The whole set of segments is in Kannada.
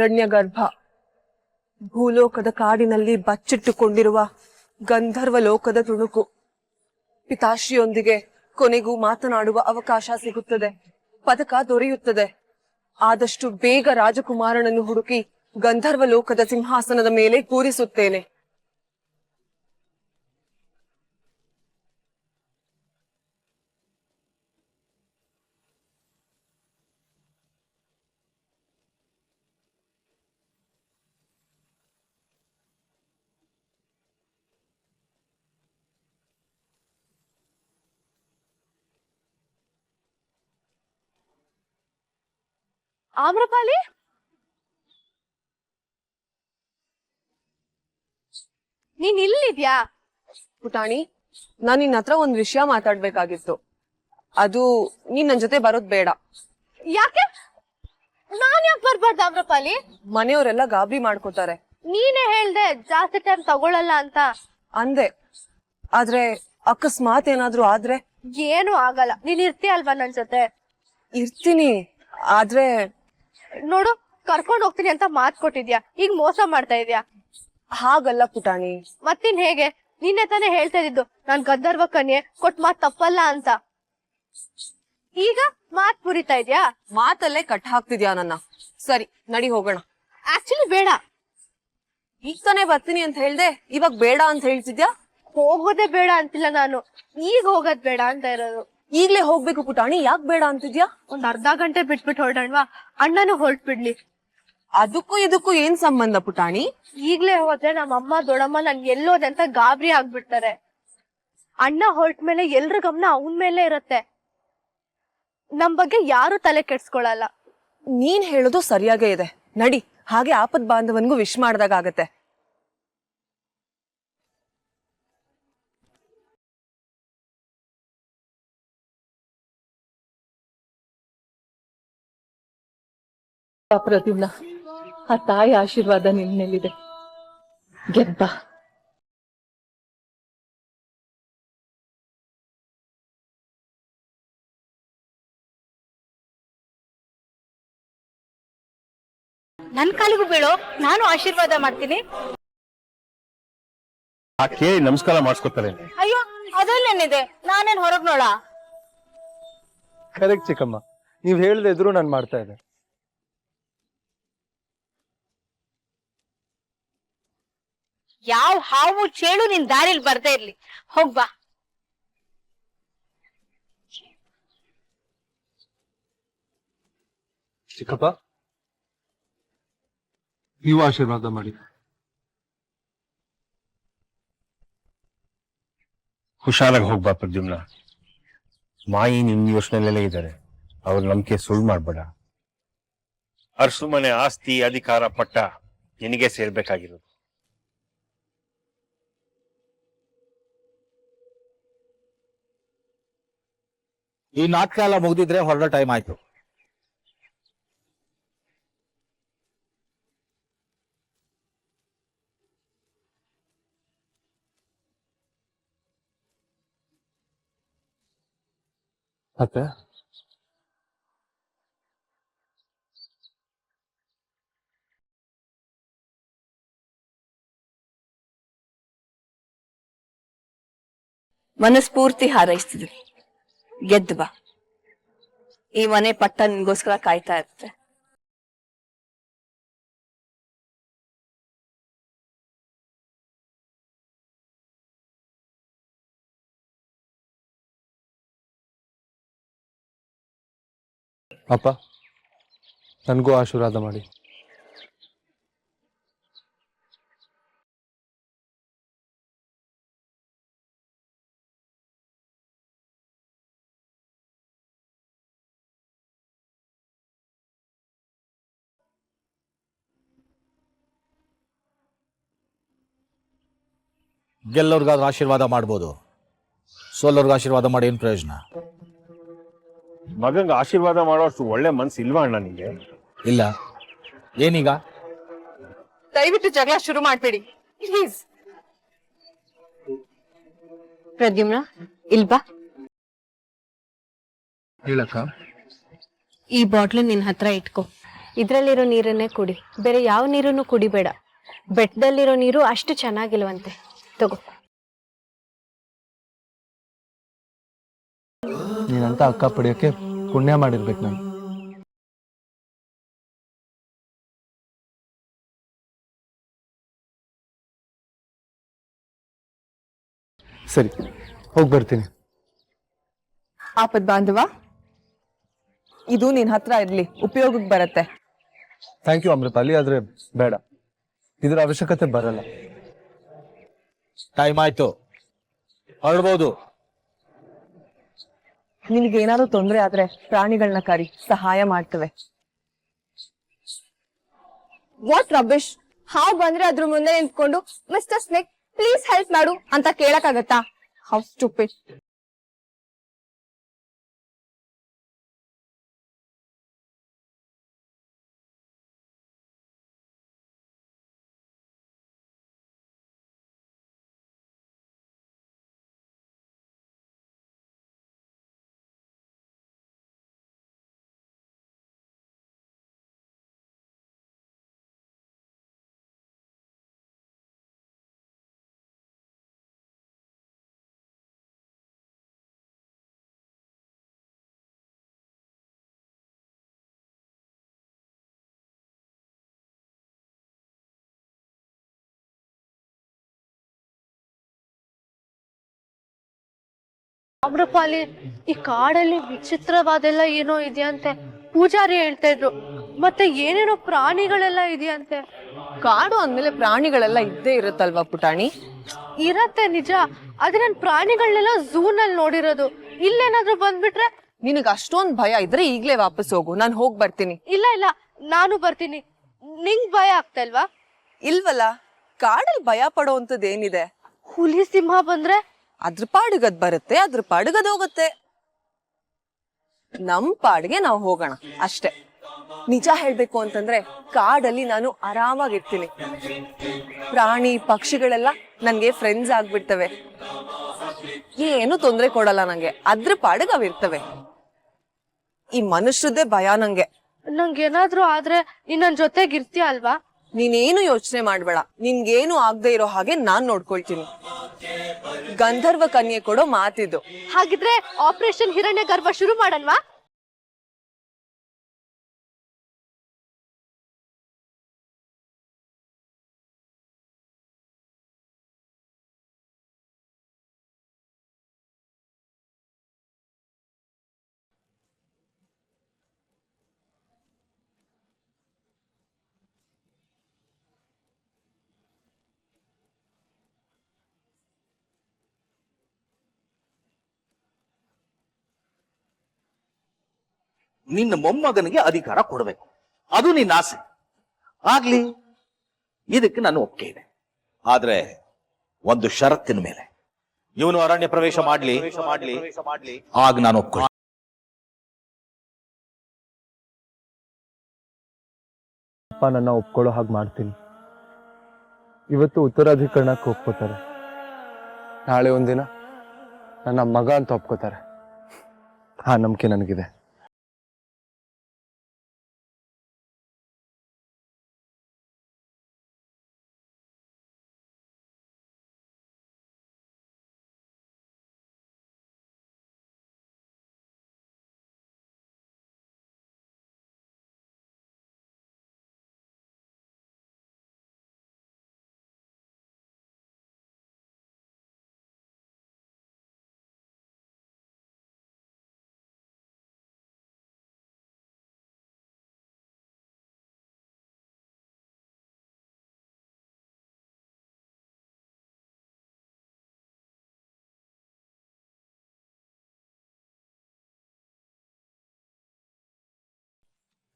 ಹಿರಣ್ಯ ಗರ್ಭ ಭೂಲೋಕದ ಕಾಡಿನಲ್ಲಿ ಬಚ್ಚಿಟ್ಟುಕೊಂಡಿರುವ ಗಂಧರ್ವ ಲೋಕದ ತುಣುಕು. ಪಿತಾಶ್ರೀಯೊಂದಿಗೆ ಕೊನೆಗೂ ಮಾತನಾಡುವ ಅವಕಾಶ ಸಿಗುತ್ತದೆ, ಪದಕ ದೊರೆಯುತ್ತದೆ. ಆದಷ್ಟು ಬೇಗ ರಾಜಕುಮಾರನನ್ನು ಹುಡುಕಿ ಗಂಧರ್ವ ಲೋಕದ ಸಿಂಹಾಸನದ ಮೇಲೆ ಕೂರಿಸುತ್ತೇನೆ. ಆಮ್ರಪಾಲಿ, ನೀನ್ ಇಲ್ಲಿದ್ಯಾ? ಪುಟಾಣಿ, ನಾನ್ ನಿನ್ನ ಹತ್ರ ಒಂದ್ ವಿಷಯ ಮಾತಾಡ್ಬೇಕಾಗಿತ್ತು. ಅದು ನೀನ್ ನನ್ ಜೊತೆ ಬರೋದ್ ಬೇಡ. ಯಾಕೆ? ನಾನ್ ಯಾಕೆ ಬರ್ಬಾರ್ದು ಆಮ್ರಪಾಲಿ? ಮನೆಯವರೆಲ್ಲ ಗಾಬರಿ ಮಾಡ್ಕೋತಾರೆ. ನೀನೇ ಹೇಳ್ದೆ ಜಾಸ್ತಿ ಟೈಮ್ ತಗೊಳಲ್ಲ ಅಂತ. ಅಂದೆ, ಆದ್ರೆ ಅಕಸ್ಮಾತ್ ಏನಾದ್ರೂ ಆದ್ರೆ? ಏನು ಆಗಲ್ಲ, ನೀನ್ ಇರ್ತೀಯ ಅಲ್ವಾ ನನ್ ಜೊತೆ? ಇರ್ತೀನಿ, ಆದ್ರೆ ನೋಡು, ಕರ್ಕೊಂಡ್ ಹೋಗ್ತೀನಿ ಅಂತ ಮಾತ್ ಕೊಟ್ಟಿದ್ಯಾ, ಈಗ ಮೋಸ ಮಾಡ್ತಾ ಇದ್ಯಾ. ಹಾಗಲ್ಲ ಪುಟಾಣಿ. ಮತ್ತಿನ್ ಹೇಗೆ? ನಿನ್ನೆ ತಾನೇ ಹೇಳ್ತಾ ಇದ್ದು ನಾನ್ ಗಂಧರ್ವ ಕನ್ಯೆ, ಕೊಟ್ ಮಾತ್ ತಪ್ಪಲ್ಲ ಅಂತ. ಈಗ ಮಾತ್ ಮುರಿತಾ ಇದ್ಯಾ? ಮಾತಲ್ಲೇ ಕಟ್ ಹಾಕ್ತಿದ್ಯಾ ನನ್ನ. ಸರಿ, ನಡಿ ಹೋಗೋಣ. ಆಕ್ಚುಲಿ ಬೇಡ. ಈಗ ತಾನೇ ಬರ್ತೀನಿ ಅಂತ ಹೇಳ್ದೆ, ಇವಾಗ ಬೇಡ ಅಂತ ಹೇಳ್ತಿದ್ಯಾ? ಹೋಗೋದೇ ಬೇಡ ಅಂತಿಲ್ಲ ನಾನು, ಈಗ ಹೋಗೋದ್ ಬೇಡ ಅಂತ ಇರೋದು. ಈಗ್ಲೇ ಹೋಗ್ಬೇಕು ಪುಟಾಣಿ, ಯಾಕೆ ಬೇಡ ಅಂತಿದ್ಯಾ? ಒಂದ್ ಅರ್ಧ ಗಂಟೆ ಬಿಟ್ಬಿಟ್ಟು ಹೊರಡಣ್ವಾ? ಅಣ್ಣನು ಹೊರಟ್ಬಿಡ್ಲಿ. ಅದಕ್ಕೂ ಇದಕ್ಕೂ ಏನ್ ಸಂಬಂಧ ಪುಟಾಣಿ? ಈಗ್ಲೇ ಹೋದ್ರೆ ನಮ್ಮಮ್ಮ ದೊಡ್ಡಮ್ಮ ನನ್ ಎಲ್ಲೋದೆ ಅಂತ ಗಾಬರಿ ಆಗ್ಬಿಡ್ತಾರೆ. ಅಣ್ಣ ಹೊರಟ್ಮೇಲೆ ಎಲ್ರ ಗಮನ ಅವನ್ ಮೇಲೆ ಇರತ್ತೆ, ನಮ್ ಬಗ್ಗೆ ಯಾರು ತಲೆ ಕೆಡ್ಸ್ಕೊಳಲ್ಲ. ನೀನ್ ಹೇಳೋದು ಸರಿಯಾಗೇ ಇದೆ. ನಡಿ, ಹಾಗೆ ಆಪತ್ ಬಾಂಧವನ್ಗೂ ವಿಶ್ ಮಾಡ್ದಾಗ ಆಗತ್ತೆ. ಪ್ರತಿಮ್ನ, ಆ ತಾಯಿ ಆಶೀರ್ವಾದ ನಿನ್ನೆಲ್ಲಿದೆ. ಗೆದ್ದ ನನ್ ಕಾಲಿಗೂ ಬೀಳೋ, ನಾನು ಆಶೀರ್ವಾದ ಮಾಡ್ತೀನಿ. ಕೇಳಿ ನಮಸ್ಕಾರ ಮಾಡಿಸ್ಕೊತಾರೆ. ಅಯ್ಯೋ, ಅದಲ್ಲೇನಿದೆ, ನಾನೇನ್ ಹೊರಗ್ ನೋಡ? ಕರೆಕ್ಟ್ ಚಿಕ್ಕಮ್ಮ, ನೀವ್ ಹೇಳ್ದೆ ಇದ್ರು ನಾನು ಮಾಡ್ತಾ ಇದ್ದೆ. ಯಾವ ಹಾವು ಚೇಳು ನಿನ್ ದಾರಿಲ್ ಬರ್ದೇ ಇರ್ಲಿ, ಹೋಗ್ಬಾ. ಚಿಕ್ಕಪ್ಪ, ನೀವು ಆಶೀರ್ವಾದ ಮಾಡಿ. ಹುಷಾರಾಗಿ ಹೋಗ್ಬಾ ಪ್ರದ್ಯುಮ್ನ. ಮಾಯಿ ನಿನ್ ಯೋಚನೆಯಲ್ಲೇ ಇದ್ದಾರೆ, ಅವ್ರ ನಂಬಿಕೆ ಸುಳ್ಳು ಮಾಡ್ಬೇಡ. ಅರ್ಸು ಮನೆ ಆಸ್ತಿ ಅಧಿಕಾರ ಪಟ್ಟ ನಿನಗೆ ಸೇರ್ಬೇಕಾಗಿರೋದು. ಈ ನಾಟಕ ಎಲ್ಲ ಮುಗ್ದಿದ್ರೆ ಹೊರಡೋ ಟೈಮ್ ಆಯ್ತು. ಮತ್ತೆ ಮನಸ್ಫೂರ್ತಿ ಹಾರೈಸ್ತಿದ್ವಿ, ಗೆದ್ದು ಬಾ. ಈ ಮನೆ ಪಟ್ಟ ನಿನ್ಗೋಸ್ಕರ ಕಾಯ್ತಾ ಇರುತ್ತೆ. ಅಪ್ಪ, ನನ್ಗೂ ಆಶೀರ್ವಾದ ಮಾಡಿ. ಗೆಲ್ಲೋರ್ಗಾದ್ರೂ ಆಶೀರ್ವಾದ ಮಾಡ್ಬೋದು, ಸೋಲೋರ್ಗ ಆಶೀರ್ವಾದ ಮಾಡಿ ಏನ್ ಪ್ರಯೋಜನ? ಮಗಂಗ ಆಶೀರ್ವಾದ ಮಾಡೋಷ್ಟು ಒಳ್ಳೆ ಮನ್ಸು ಇಲ್ವಾ ಅಣ್ಣ ನಿಂಗೆ? ಇಲ್ಲ. ಏನೀಗ? ದಯವಿಟ್ಟು ಜಗಳ ಶುರು ಮಾಡ್ಬೇಡಿ ಪ್ಲೀಸ್. ಪ್ರದ್ಯುಮ್ನ, ಇಲ್ಬಾ. ಹೇಳಕ್ಕ. ಈ ಬಾಟ್ಲು ನಿನ್ ಹತ್ರ ಇಟ್ಕೋ. ಇದ್ರಲ್ಲಿರೋ ನೀರನ್ನೇ ಕುಡಿ, ಬೇರೆ ಯಾವ ನೀರನ್ನು ಕುಡಿಬೇಡ. ಬೆಟ್ಟದಲ್ಲಿರೋ ನೀರು ಅಷ್ಟು ಚೆನ್ನಾಗಿಲ್ವಂತೆ. ತಗೋ. ನೀನಂತ ಅಕ್ಕ ಪಡೆಯೋಕೆ ಪುಣ್ಯ ಮಾಡಿರ್ಬೇಕು ನಾನು. ಸರಿ, ಹೋಗಿ ಬರ್ತೀನಿ. ಆಪದ್ ಬಾಂಧವ, ಇದು ನಿನ್ ಹತ್ರ ಇರ್ಲಿ, ಉಪಯೋಗಕ್ಕೆ ಬರತ್ತೆ. ಥ್ಯಾಂಕ್ ಯು ಅಮೃಪಾಲಿ, ಆದ್ರೆ ಬೇಡ, ಇದ್ರ ಅವಶ್ಯಕತೆ ಬರಲ್ಲ. ಟೈಮ್ ಆಯ್ತು, ಹೊರಡ್ಬೋದು. ನಿನಗೆ ಏನಾದ್ರು ತೊಂದರೆ ಆದ್ರೆ ಪ್ರಾಣಿಗಳನ್ನ ಕರಿ, ಸಹಾಯ ಮಾಡ್ತವೆ. What rubbish. ಹಾವು ಬಂದ್ರೆ ಅದ್ರ ಮುಂದೆ ನಿಂತ್ಕೊಂಡು ಮಿಸ್ಟರ್ ಸ್ನೇಕ್ ಪ್ಲೀಸ್ ಹೆಲ್ಪ್ ಮಾಡು ಅಂತ ಕೇಳಕ್ಕಾಗತ್ತಾ? How stupid. ಅಮ್ರಪಾಲಿ, ಈ ಕಾಡಲ್ಲಿ ವಿಚಿತ್ರವಾದೆಲ್ಲ ಏನೋ ಇದೆಯಂತೆ. ಪೂಜಾರಿ ಹೇಳ್ತಾ ಇದ್ರು. ಮತ್ತೆ ಏನೇನೋ ಪ್ರಾಣಿಗಳೆಲ್ಲ ಇದೆಯಂತೆ. ಕಾಡು ಅಂದ್ಮೇಲೆ ಪ್ರಾಣಿಗಳೆಲ್ಲ ಇದ್ದೇ ಇರುತ್ತಲ್ವಾ ಪುಟಾಣಿ? ಇರತ್ತೆ ನಿಜ, ಆದ್ರೆ ನಾನು ಪ್ರಾಣಿಗಳನ್ನೆಲ್ಲ ಝೂನಲ್ಲಿ ನೋಡಿರೋದು. ಇಲ್ಲೇನಾದ್ರೂ ಬಂದ್ಬಿಟ್ರೆ? ನಿನಗ್ ಅಷ್ಟೊಂದ್ ಭಯ ಇದ್ರೆ ಈಗ್ಲೇ ವಾಪಸ್ ಹೋಗು, ನಾನ್ ಹೋಗ್ ಬರ್ತೀನಿ. ಇಲ್ಲ ಇಲ್ಲ, ನಾನು ಬರ್ತೀನಿ. ನಿಂಗ್ ಭಯ ಆಗ್ತಾ ಇಲ್ವಾ? ಇಲ್ವಲ್ಲ, ಕಾಡಲ್ಲಿ ಭಯ ಪಡೋಂಥದ್ದು ಏನಿದೆ? ಹುಲಿ ಸಿಂಹ ಬಂದ್ರೆ? ಅದ್ರ ಪಾಡಿಗದ್ ಬರುತ್ತೆ, ಅದ್ರ ಪಾಡಿಗದ್ ಹೋಗುತ್ತೆ. ನಮ್ ಪಾಡಿಗೆ ನಾವು ಹೋಗೋಣ ಅಷ್ಟೇ. ನಿಜ ಹೇಳ್ಬೇಕು ಅಂತಂದ್ರೆ ಕಾಡಲ್ಲಿ ನಾನು ಆರಾಮಾಗಿರ್ತೀನಿ. ಪ್ರಾಣಿ ಪಕ್ಷಿಗಳೆಲ್ಲ ನನ್ಗೆ ಫ್ರೆಂಡ್ಸ್ ಆಗ್ಬಿಡ್ತವೆ, ಏನು ತೊಂದ್ರೆ ಕೊಡಲ್ಲ ನಂಗೆ. ಅದ್ರ ಪಾಡಿಗೆ ಅವಿರ್ತವೆ. ಈ ಮನುಷ್ಯರದ್ದೇ ಭಯ ನಂಗೆ. ನಂಗೇನಾದ್ರೂ ಆದ್ರೆ ನೀನ್ ನನ್ ಜೊತೆಗಿರ್ತೀಯ ಅಲ್ವಾ? ನೀನೇನು ಯೋಚನೆ ಮಾಡ್ಬೇಡ, ನಿನ್ಗೇನು ಆಗದೆ ಇರೋ ಹಾಗೆ ನಾನ್ ನೋಡ್ಕೊಳ್ತೀನಿ. ಗಂಧರ್ವ ಕನ್ಯೆ ಕೊಡೋ ಮಾತಿದ್ದು. ಹಾಗಿದ್ರೆ ಆಪರೇಷನ್ ಹಿರಣ್ಯ ಗರ್ಭ ಶುರು ಮಾಡನ್ವಾ? ನಿನ್ನ ಮೊಮ್ಮಗನಿಗೆ ಅಧಿಕಾರ ಕೊಡಬೇಕು, ಅದು ನಿನ್ನ ಆಸೆ. ಆಗ್ಲಿ, ಇದಕ್ಕೆ ನಾನು ಒಪ್ಪಿಗೆ ಇದೆ. ಆದ್ರೆ ಒಂದು ಷರತ್ತಿನ ಮೇಲೆ. ಇವನು ಅರಣ್ಯ ಪ್ರವೇಶ ಮಾಡ್ಲಿ, ಆಗ ನಾನು ಒಪ್ಕೊಳ್ಳಿ. ಅಪ್ಪ ನನ್ನ ಒಪ್ಕೊಳ್ಳೋ ಹಾಗೆ ಮಾಡ್ತೀನಿ. ಇವತ್ತು ಉತ್ತರಾಧಿಕರಣಕ್ಕೆ ಒಪ್ಕೋತಾರೆ, ನಾಳೆ ಒಂದಿನ ನನ್ನ ಮಗ ಅಂತ ಒಪ್ಕೋತಾರೆ. ಆ ನಂಬಿಕೆ ನನಗಿದೆ.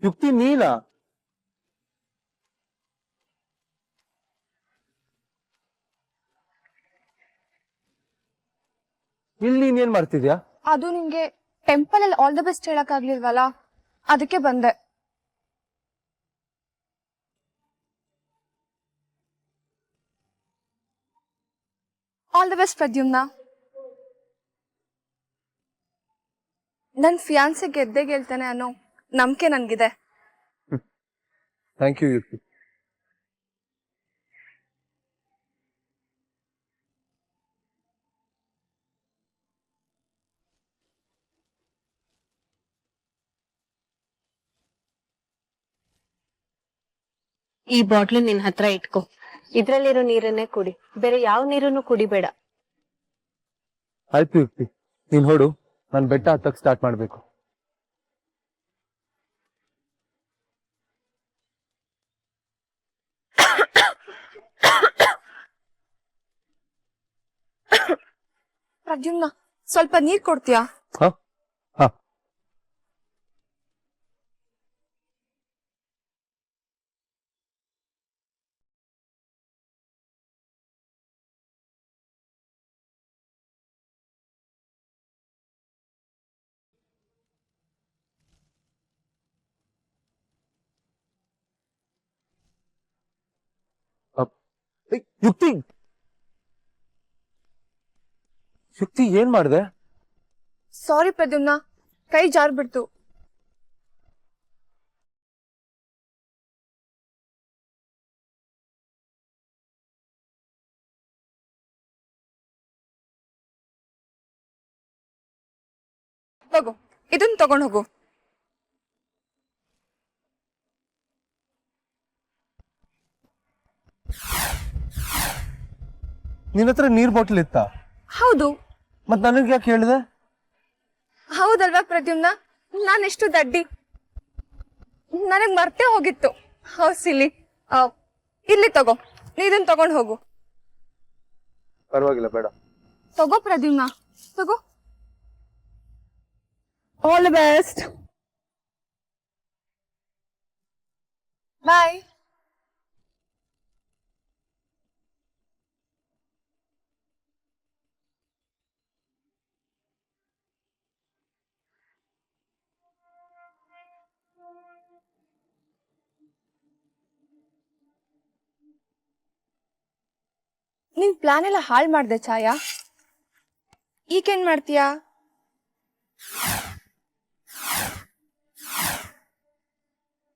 ಯುಕ್ತಿ ನೀಲ, ಇಲ್ಲಿ ನೀನೇನ್ ಮಾಡ್ತಿದ್ಯಾ? ಅದು ನಿಂಗೆ ಟೆಂಪಲ್ ಅಲ್ಲಿ ಆಲ್ ದ ಬೆಸ್ಟ್ ಹೇಳಕ್ ಆಗ್ಲಿಲ್ವಲ್ಲ, ಅದಕ್ಕೆ ಬಂದೆ. All the best Pradyumna. ನನ್ ಫಿಯಾನ್ಸಿ ಗೆದ್ದೆ ಗೆಲ್ತಾನೆ ಅನ್ನೋ ನಂಬಿಕೆ ನನ್ಗಿದೆ. ಥ್ಯಾಂಕ್ ಯು ಯುಕ್ತಿ. ಈ ಬಾಟ್ಲು ನಿನ್ ಹತ್ರ ಇಟ್ಕೋ. ಇದ್ರಲ್ಲಿರೋ ನೀರನ್ನೇ ಕುಡಿ, ಬೇರೆ ಯಾವ ನೀರನ್ನು ಕುಡಿಬೇಡ. ಆಯ್ತು ಯುಕ್ತಿ, ನೀನ್ ಹೊಡು, ನಾನು ಬೆಟ್ಟ ಹತ್ತಕ್ ಸ್ಟಾರ್ಟ್ ಮಾಡ್ಬೇಕು. ಪ್ರದ್ಯುಮ್ನ, ಸ್ವಲ್ಪ ನೀರ್ ಕೊಡ್ತೀಯಾ? ಹಾ ಹಾ. ಯುಕ್ತಿ, ಯುಕ್ತಿ ಏನ್ ಮಾಡಿದೆ? ಸಾರಿ ಪ್ರದ್ಯುಮ್ನ, ಕೈ ಜಾರ್ ಬಿಡ್ತು. ತಗೋ, ಇದನ್ನ ತಗೊಂಡ್ ಹೋಗು. ನಿನ್ನ ಹತ್ರ ನೀರ್ ಬಾಟಲ್ ಇತ್ತಾ? ಹೌದು. ಮತ್ ನನಗೆ ಯಾಕೆ ಹೇಳಿದೆ? ಹೌದಲ್ವಾ ಪ್ರದ್ಯುಮ್ನ, ನಾನೆಷ್ಟು ದಡ್ಡಿ, ನನಗ್ ಮರ್ತೇ ಹೋಗಿತ್ತು. ಹೌದ್ ಸಿಲ್ಲಿ. ಇಲ್ಲಿ ತಗೋ, ನೀ ಇದನ್ನ ತಗೊಂಡ್ ಹೋಗು. ಪರವಾಗಿಲ್ಲ, ಬೇಡ. ತಗೋ ಪ್ರದ್ಯುಮ್ನ, ತಗೋ. All the best. ಬಾಯ್. ನಿನ್ ಪ್ಲಾನ್ ಎಲ್ಲ ಹಾಳು ಮಾಡ್ದೆ ಛಾಯಾ. ಈಗೇನ್ ಮಾಡ್ತೀಯಾ?